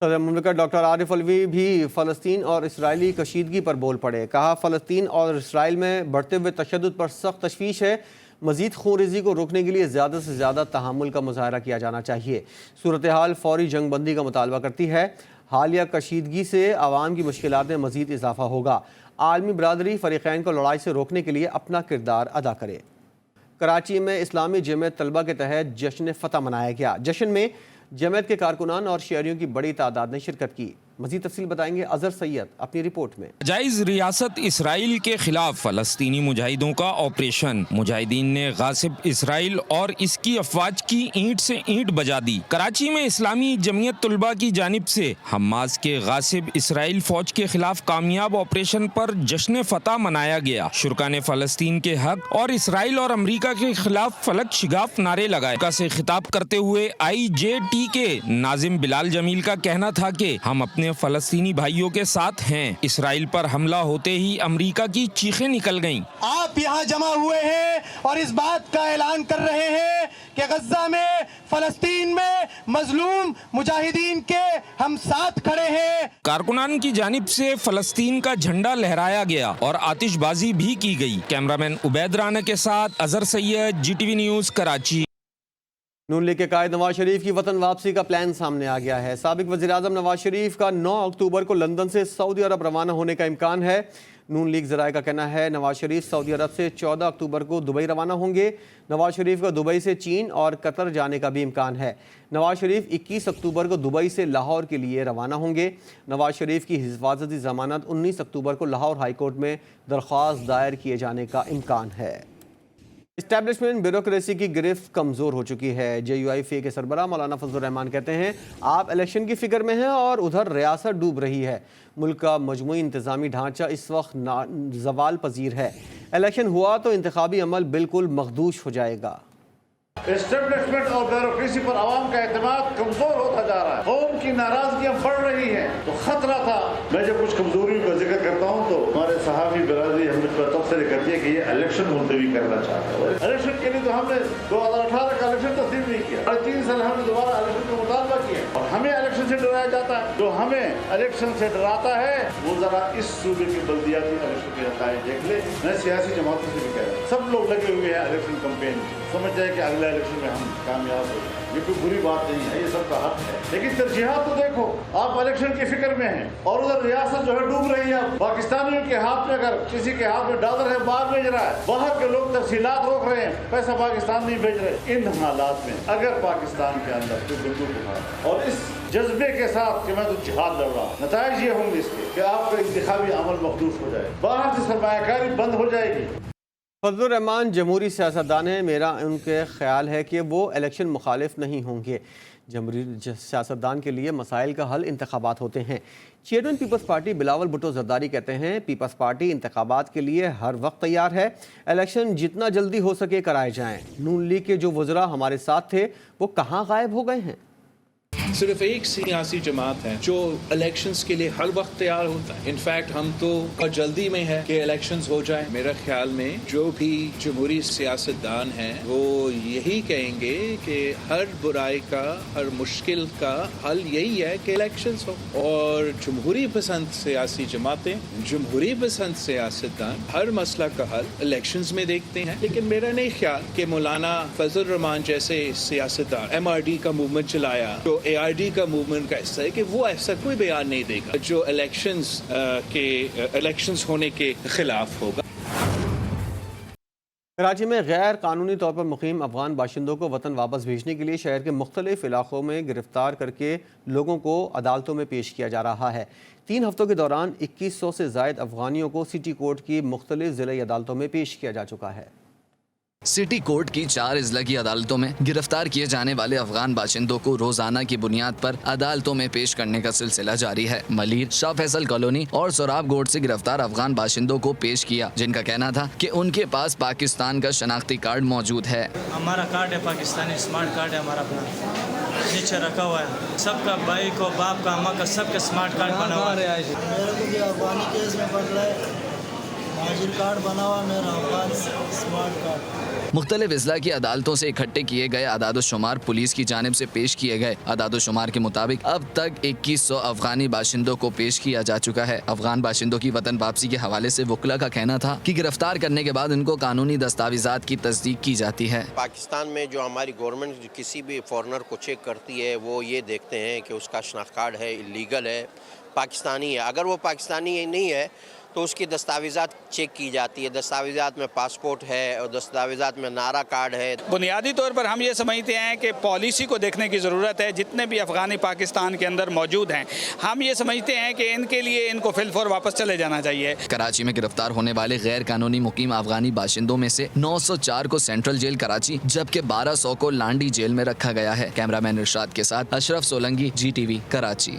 صدر مملکت ڈاکٹر عارف علوی بھی فلسطین اور اسرائیلی کشیدگی پر بول پڑے. کہا فلسطین اور اسرائیل میں بڑھتے ہوئے تشدد پر سخت تشویش ہے. مزید خونریزی کو روکنے کے لیے زیادہ سے زیادہ تحمل کا مظاہرہ کیا جانا چاہیے. صورتحال فوری جنگ بندی کا مطالبہ کرتی ہے. حالیہ کشیدگی سے عوام کی مشکلات میں مزید اضافہ ہوگا. عالمی برادری فریقین کو لڑائی سے روکنے کے لیے اپنا کردار ادا کرے. کراچی میں اسلامی جمعیت طلبہ کے تحت جشن فتح منایا گیا. جشن میں جمعیت کے کارکنان اور شہریوں کی بڑی تعداد نے شرکت کی. مزید تفصیل بتائیں گے اظہر سید اپنی رپورٹ میں. جائز ریاست اسرائیل کے خلاف فلسطینی مجاہدوں کا آپریشن. مجاہدین نے غاصب اسرائیل اور اس کی افواج کی اینٹ سے اینٹ بجا دی. کراچی میں اسلامی جمعیت طلبہ کی جانب سے حماس کے غاصب اسرائیل فوج کے خلاف کامیاب آپریشن پر جشن فتح منایا گیا. شرکا نے فلسطین کے حق اور اسرائیل اور امریکہ کے خلاف فلک شگاف نعرے لگائے. امریکہ سے خطاب کرتے ہوئے IJT کے ناظم بلال جمیل کا کہنا تھا کہ ہم اپنے فلسطینی بھائیوں کے ساتھ ہیں. اسرائیل پر حملہ ہوتے ہی امریکہ کی چیخیں نکل گئیں. آپ یہاں جمع ہوئے ہیں اور اس بات کا اعلان کر رہے ہیں کہ غزہ میں فلسطین میں مظلوم مجاہدین کے ہم ساتھ کھڑے ہیں. کارکنان کی جانب سے فلسطین کا جھنڈا لہرایا گیا اور آتش بازی بھی کی گئی. کیمرامین عبید رانا کے ساتھ اظہر سید GTV نیوز کراچی. نون لیگ کے قائد نواز شریف کی وطن واپسی کا پلان سامنے آ گیا ہے. سابق وزیراعظم نواز شریف کا 9 اکتوبر کو لندن سے سعودی عرب روانہ ہونے کا امکان ہے. نون لیگ ذرائع کا کہنا ہے نواز شریف سعودی عرب سے 14 اکتوبر کو دبئی روانہ ہوں گے. نواز شریف کا دبئی سے چین اور قطر جانے کا بھی امکان ہے. نواز شریف 21 اکتوبر کو دبئی سے لاہور کے لیے روانہ ہوں گے. نواز شریف کی حفاظتی ضمانت 19 اکتوبر کو لاہور ہائی کورٹ میں درخواست دائر کیے جانے کا امکان ہے. اسٹیبلشمنٹ بیوروکریسی کی گرفت کمزور ہو چکی ہے. JUIFA کے سربراہ مولانا فضل الرحمان کہتے ہیں آپ الیکشن کی فکر میں ہیں اور ادھر ریاست ڈوب رہی ہے. ملک کا مجموعی انتظامی ڈھانچہ اس وقت زوال پذیر ہے. الیکشن ہوا تو انتخابی عمل بالکل مخدوش ہو جائے گا. اسٹیبلشمنٹ اور بیوروکریسی پر عوام کا اعتماد کمزور ہوتا جا رہا ہے. قوم کی ناراضگیاں بڑھ رہی ہیں تو خطرہ تھا. میں جب کچھ کمزوریوں کا ذکر کرتا ہوں تو ہمارے صحافی برادری ہم پر تبصرے کرتی ہے کہ یہ الیکشن ملتوی کرنا چاہتا ہے. الیکشن کے لیے تو ہم نے 2018 کا الیکشن تصدیق نہیں کیا. 3 سال ہم نے دوبارہ الیکشن کا مطالبہ کیا اور ہمیں الیکشن سے ڈرایا جاتا ہے. جو ہمیں الیکشن سے ڈراتا ہے وہ ذرا اس صوبے کے بلدیاتی الیکشن کے نتائج دیکھ لے. میں سیاسی جماعتوں سے بھی کہہ رہا ہوں سب لوگ لگے ہوئے ہیں الیکشن کمپین میں. سمجھ جائے کہ اگلے الیکشن میں ہم کامیاب ہو جائیں. یہ کوئی بری بات نہیں ہے, یہ سب کا حق ہے. لیکن ترجیحات تو دیکھو. آپ الیکشن کی فکر میں ہیں اور ادھر ریاست جو ہے ڈوب رہی ہے. پاکستانیوں کے ہاتھ میں اگر کسی کے ہاتھ میں ڈالر ہے باہر بھیج رہا ہے, باہر کے لوگ تفصیلات روک رہے ہیں, پیسہ پاکستان نہیں بھیج رہے. ان حالات میں اگر پاکستان کے اندر کوئی بندوق اٹھا اور اس جذبے کے ساتھ کہ میں تو جہاد لڑ رہا ہوں, نتائج یہ ہوں گے اس کے کہ آپ کا انتخابی عمل مخدوش ہو جائے, باہر سے سرمایہ کاری بند ہو جائے گی. فضل الرحمان جمہوری سیاستدان ہیں. میرا ان کے خیال ہے کہ وہ الیکشن مخالف نہیں ہوں گے. جمہوری سیاستدان کے لیے مسائل کا حل انتخابات ہوتے ہیں. Chairman Peoples Party Bilawal Bhutto Zardari کہتے ہیں پیپلز پارٹی انتخابات کے لیے ہر وقت تیار ہے. الیکشن جتنا جلدی ہو سکے کرائے جائیں. نون لیگ کے جو وزراء ہمارے ساتھ تھے وہ کہاں غائب ہو گئے ہیں؟ صرف ایک سیاسی جماعت ہے جو الیکشنز کے لیے ہر وقت تیار ہوتا ہے. انفیکٹ ہم تو جلدی میں ہے کہ الیکشنز ہو جائیں. میرا خیال میں جو بھی جمہوری سیاستدان ہیں وہ یہی کہیں گے کہ ہر برائی کا, ہر مشکل کا حل یہی ہے کہ الیکشنز ہو. اور جمہوری پسند سیاسی جماعتیں, جمہوری پسند سیاستدان ہر مسئلہ کا حل الیکشنز میں دیکھتے ہیں. لیکن میرا نہیں خیال کہ مولانا فضل الرحمان جیسے سیاستدان MRD کا موومنٹ چلایا تو ARD کا موومنٹ کا حصہ ہے کہ وہ ایسا کوئی بیان نہیں دے گا جو الیکشنز ہونے کے خلاف ہوگا. کراچی میں غیر قانونی طور پر مقیم افغان باشندوں کو وطن واپس بھیجنے کے لیے شہر کے مختلف علاقوں میں گرفتار کر کے لوگوں کو عدالتوں میں پیش کیا جا رہا ہے. 3 ہفتوں کے دوران 2100 سے زائد افغانیوں کو سٹی کورٹ کی مختلف ضلعی عدالتوں میں پیش کیا جا چکا ہے. سٹی کورٹ کی 4 اضلاع کی عدالتوں میں گرفتار کیے جانے والے افغان باشندوں کو روزانہ کی بنیاد پر عدالتوں میں پیش کرنے کا سلسلہ جاری ہے. ملیر, شاہ فیصل کالونی اور سوراب گوٹ سے گرفتار افغان باشندوں کو پیش کیا جن کا کہنا تھا کہ ان کے پاس پاکستان کا شناختی کارڈ موجود ہے. ہمارا کارڈ ہے پاکستانی, اسمارٹ کارڈ ہے ہمارا, اپنا نیچے رکھا ہوا ہے. سب کا بھائی کو, باپ کا, اماں کا, سب کا اسمارٹ کارڈ بنا ہوا ہے. میرے کو بھی افغانی کیس میں پڑ رہا ہے, مہاجر کارڈ بنا ہوا میرا, افغان اسمارٹ کارڈ. मुख्तलिफ अजला की अदालतों से इकट्ठे किए गए अदाद व शुमार पुलिस की जानिब से पेश किए गए अदाद व शुमार के मुताबिक अब तक 2100 अफगानी बाशिंदों को पेश किया जा चुका है। अफगान बाशिंदों की वतन वापसी के हवाले से वकला का कहना था कि गिरफ्तार करने के बाद उनको कानूनी दस्तावेजात की तस्दीक की जाती है। पाकिस्तान में जो हमारी गवर्नमेंट किसी भी फॉरेनर को चेक करती है वो ये देखते हैं कि उसका शनाख्त कार्ड है, लीगल है, पाकिस्तानी है। अगर वो पाकिस्तानी नहीं है तो उसकी दस्तावेज़ात चेक की जाती है। दस्तावेज़ात में पासपोर्ट है और दस्तावेज़ात में नारा कार्ड है। बुनियादी तौर पर हम ये समझते हैं कि पॉलिसी को देखने की ज़रूरत है। जितने भी अफ़गानी पाकिस्तान के अंदर मौजूद हैं, हम ये समझते हैं कि इनके लिए इनको फिलफौर वापस चले जाना चाहिए। कराची में गिरफ्तार होने वाले गैर कानूनी मुकीम अफगानी बाशिंदों में से 904 को सेंट्रल जेल कराची जबकि 1200 को लांडी जेल में रखा गया है। कैमरामैन इरशाद के साथ अशरफ सोलंगी, GTV, कराची।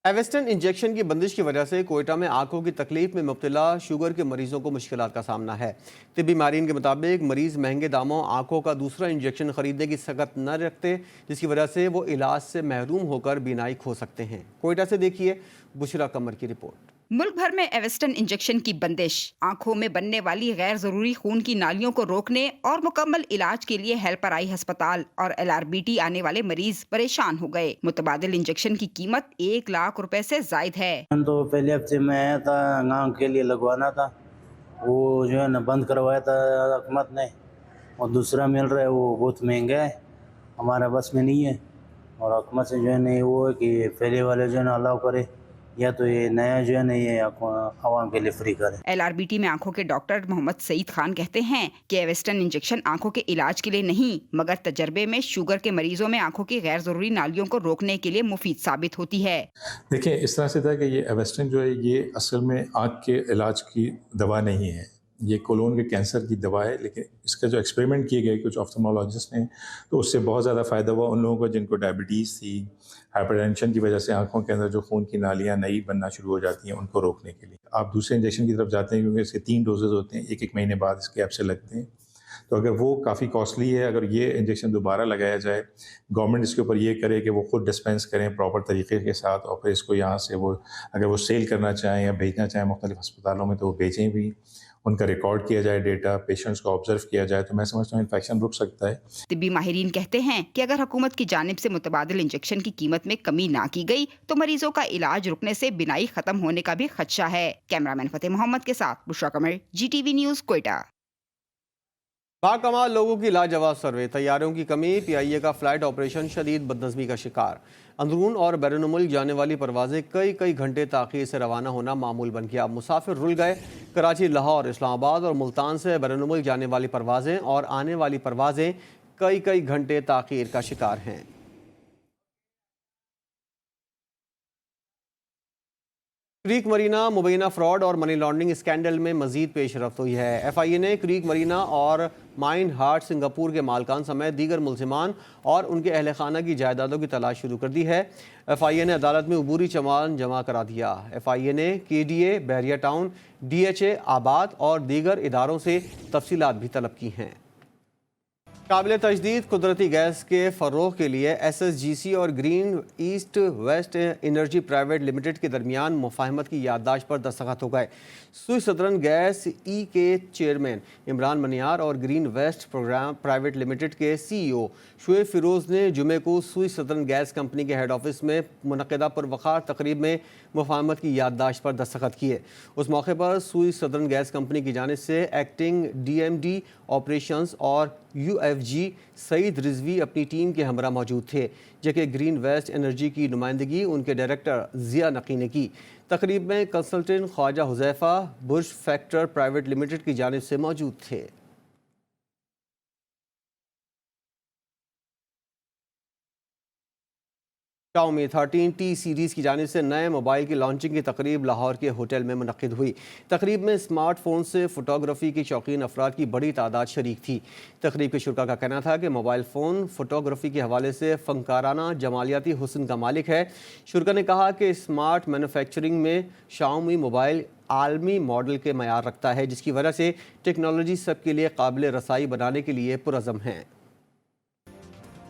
एवेस्टन इंजेक्शन की बंदिश की वजह से कोयटा में आंखों की तकलीफ में मुब्तला शुगर के मरीजों को मुश्किलात का सामना है। तिब्बी माहिरीन के मुताबिक मरीज महंगे दामों आंखों का दूसरा इंजेक्शन खरीदने की सकत न रखते, जिसकी वजह से वो इलाज से महरूम होकर बीनाई खो सकते हैं। कोयटा से देखिए बुशरा कमर की रिपोर्ट। मुल्क भर में एवेस्टन इंजेक्शन की बंदिश आंखों में बनने वाली गैर जरूरी खून की नालियों को रोकने और मुकम्मल इलाज के लिए हेल्पर आई अस्पताल और LRBT आने वाले मरीज परेशान हो गए। मुतबादिल इंजेक्शन की कीमत 1 लाख रुपए से जायद है। तो पहले हफ्ते में आया था, आँख के लिए लगवाना था, वो जो है ना बंद करवाया था हुकूमत ने, और दूसरा मिल रहा है वो बहुत महंगा है, हमारा बस में नहीं है। और हुकूमत से जो है ना वो है कि पहले वाले जो है ना अलाउ करे, या तो ये नया जो है ना ये आवाम के लिए फ्री करे। LRBT में आंखों के डॉक्टर मोहम्मद सईद खान कहते हैं कि एवेस्टन इंजेक्शन आंखों के इलाज के लिए नहीं मगर तजर्बे में शुगर के मरीजों में आंखों की गैर जरूरी नालियों को रोकने के लिए मुफीद साबित होती है। देखिए, इस तरह से था कि ये एवेस्टन जो है ये असल में आँख के इलाज की दवा नहीं है, ये कोलोन के कैंसर की दवा है। लेकिन इसका जो एक्सपेरिमेंट किए गए कुछ ऑफ्थल्मोलॉजिस्ट ने, तो उससे बहुत ज़्यादा फ़ायदा हुआ उन लोगों को जिनको डायबिटीज़ थी, हाइपरटेंशन की वजह से आंखों के अंदर जो खून की नालियाँ नई बनना शुरू हो जाती हैं, उनको रोकने के लिए। आप दूसरे इंजेक्शन की तरफ जाते हैं क्योंकि इसके 3 डोजेज़ होते हैं, 1-1 महीने बाद इसके गैप से लगते हैं। तो अगर वो काफ़ी कॉस्टली है, अगर ये इंजेक्शन दोबारा लगाया जाए, गवर्नमेंट इसके ऊपर ये करे कि वो खुद डिस्पेंस करें प्रॉपर तरीके के साथ, और फिर इसको यहाँ से वो अगर वो सेल करना चाहें या भेजना चाहें मुख्तलिफ अस्पतालों में तो वो भेजें भी, उनका रिकॉर्ड किया जाए डेटा, पेशेंट्स को ऑब्जर्व किया जाए, तो मैं समझता हूँ इन्फेक्शन रुक सकता है। तिब्बी माहिरीन कहते हैं कि अगर हुकूमत की जानिब से मुतबादिल इंजेक्शन की कीमत में कमी ना की गई तो मरीजों का इलाज रुकने से बिनाई खत्म होने का भी खदशा है। कैमरामैन फतेह मोहम्मद के साथ बुशरा कमर, GTV न्यूज़, कोयटा। बाकमाल लोगों की लाजवाब सर्वे, तैयारों की कमी, PIA का फ्लाइट ऑपरेशन शदीद बदनज़मी का शिकार। अंदरून और बैरून मुल्क जाने वाली परवाज़ें कई घंटे ताख़ीर से रवाना होना मामूल बन गया। मुसाफिर रुल गए। कराची, लाहौर, इस्लामाबाद और मुल्तान से बैरून मुल्क जाने वाली परवाज़ें और आने वाली परवाज़ें कई घंटे ताख़ीर का शिकार हैं। क्रीक मरीना मुबैना फ्रॉड और मनी लॉन्ड्रिंग स्कैंडल में मजीद पेशरफ्त हुई है। FIA ने क्रीक मरीना और माइंड हार्ट सिंगापुर के मालकान समेत दीगर मुलजिमान और उनके अहल खाना की जायदादों की तलाश शुरू कर दी है। FIA ने अदालत में अबूरी चालान जमा करा दिया। FIA ने KDA, बहरिया टाउन, DHA, आबाद और दीगर इदारों से तफसीलात भी तलब की हैं। काबिल तजदीद कुदरती गैस के फ़रोग़ के लिए SSGC और green east west energy private Limited के दरमियान मुफ़ाहमत की याददाश्त पर दस्तखत हो गए। सुई सदरन गैस के चेयरमैन इमरान मनियार और Green West Programme Private Limited के CEO शुएब फ़िरोज़ ने जुमे को सुई सदरन गैस कंपनी के हेड ऑफिस में मुनक़दा पुरवक़ार तकरीब में मुफ़ाहमत की याददाश्त पर दस्तखत किए। उस मौके पर सुई सदरन गैस कंपनी की जानिब से एक्टिंग DMD ऑपरेशंस और UFG सईद रिजवी अपनी टीम के हमरा मौजूद थे, जबकि ग्रीन वेस्ट एनर्जी की नुमाइंदगी उनके डायरेक्टर ज़िया नकी ने की। तकरीब में consultant Khawaja Huzaifa Bush Factor Private Limited की जानिब से मौजूद थे। Xiaomi 13T सीरीज़ की जानिब से नए मोबाइल की लॉन्चिंग की तकरीब लाहौर के होटल में मुनक़िद हुई। तकरीब में स्मार्टफोन से फ़ोटोग्राफ़ी की शौकीन अफराद की बड़ी तादाद शरीक थी। तकरीब के शुरा का कहना था कि मोबाइल फ़ोन फ़ोटोग्राफ़ी के हवाले से फ़नकाराना जमालियाती हुस्न का मालिक है। शुरा ने कहा कि स्मार्ट मैन्युफैक्चरिंग में Xiaomi मोबाइल आलमी मॉडल के मयार रखता है, जिसकी वजह से टेक्नोलॉजी सबके लिए काबिल रसाई बनाने के लिए पुरज़म है।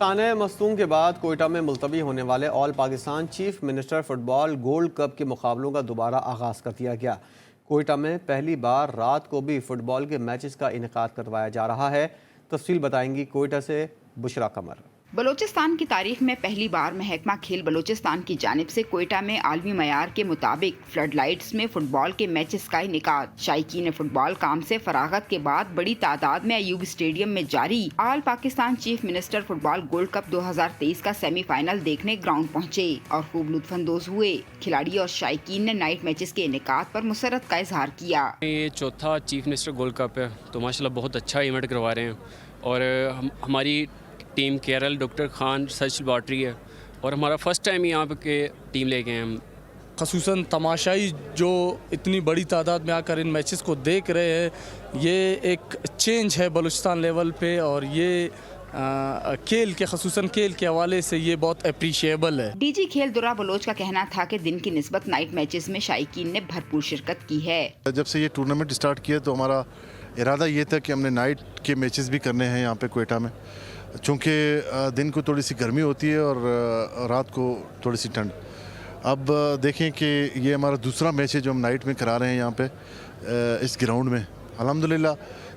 खाने मस्तूम के बाद कोयटा में मुलतवी होने वाले all Pakistan chief minister football gold cup के मुकाबलों का दोबारा आगाज़ कर दिया गया। कोयटा में पहली बार रात को भी फुटबॉल के मैचेस का इनेकाद करवाया जा रहा है। तफसील बताएंगी कोयटा से बुशरा कमर। बलूचिस्तान की तारीख में पहली बार महकमा खेल बलूचिस्तान की जानिब से कोयटा में आलमी मयार के मुताबिक फ्लड लाइट्स में फुटबॉल के मैचेस का इनेकाद। शायकीन फुटबॉल काम से फरागत के बाद बड़ी तादाद में अयूब स्टेडियम में जारी all Pakistan chief minister football gold cup 2023 का सेमीफाइनल देखने ग्राउंड पहुंचे और खूब लुत्फानंदोज हुए। खिलाड़ी और शायकीन ने नाइट मैचेस के इनेकाद पर मुसरत का इजहार किया। ये चौथा चीफ मिनिस्टर गोल्ड कप है तो माशाल्लाह बहुत अच्छा इवेंट करवा रहे हैं और हमारी team Kerala doctor Khan research laboratory है और हमारा फर्स्ट टाइम यहाँ पे के टीम लेके हैं हम। ख़ुसूसन तमाशाई जो इतनी बड़ी तादाद में आकर इन मैचेस को देख रहे हैं, ये एक चेंज है बलूचिस्तान लेवल पे और ये खेल के ख़ुसूसन खेल के हवाले से ये बहुत अप्रिशिएबल है। डीजी खेल दुरा बलोच का कहना था कि दिन की निस्बत नाइट मैचेस में शायकीन ने भरपूर शिरकत की है। जब से ये टूर्नामेंट स्टार्ट किया तो हमारा इरादा ये था कि हमने नाइट के मैचेस भी करने हैं यहाँ पे कोयटा में, चूँकि दिन को थोड़ी सी गर्मी होती है और रात को थोड़ी सी ठंड। अब देखें कि ये हमारा दूसरा मैच है जो हम नाइट में करा रहे हैं यहाँ पे इस ग्राउंड में। अल्हम्दुलिल्लाह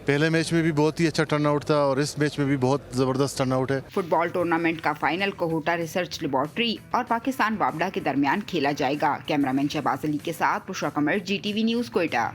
पहले मैच में भी बहुत ही अच्छा टर्नआउट था और इस मैच में भी बहुत ज़बरदस्त टर्नआउट है। फुटबॉल टूर्नामेंट का फाइनल कोहोटा रिसर्च लेबोरेटरी और पाकिस्तान वापडा के दरमियान खेला जाएगा। कैमरामैन शहबाज अली के साथ बुशरा कमर, GTV न्यूज़ कोयटा।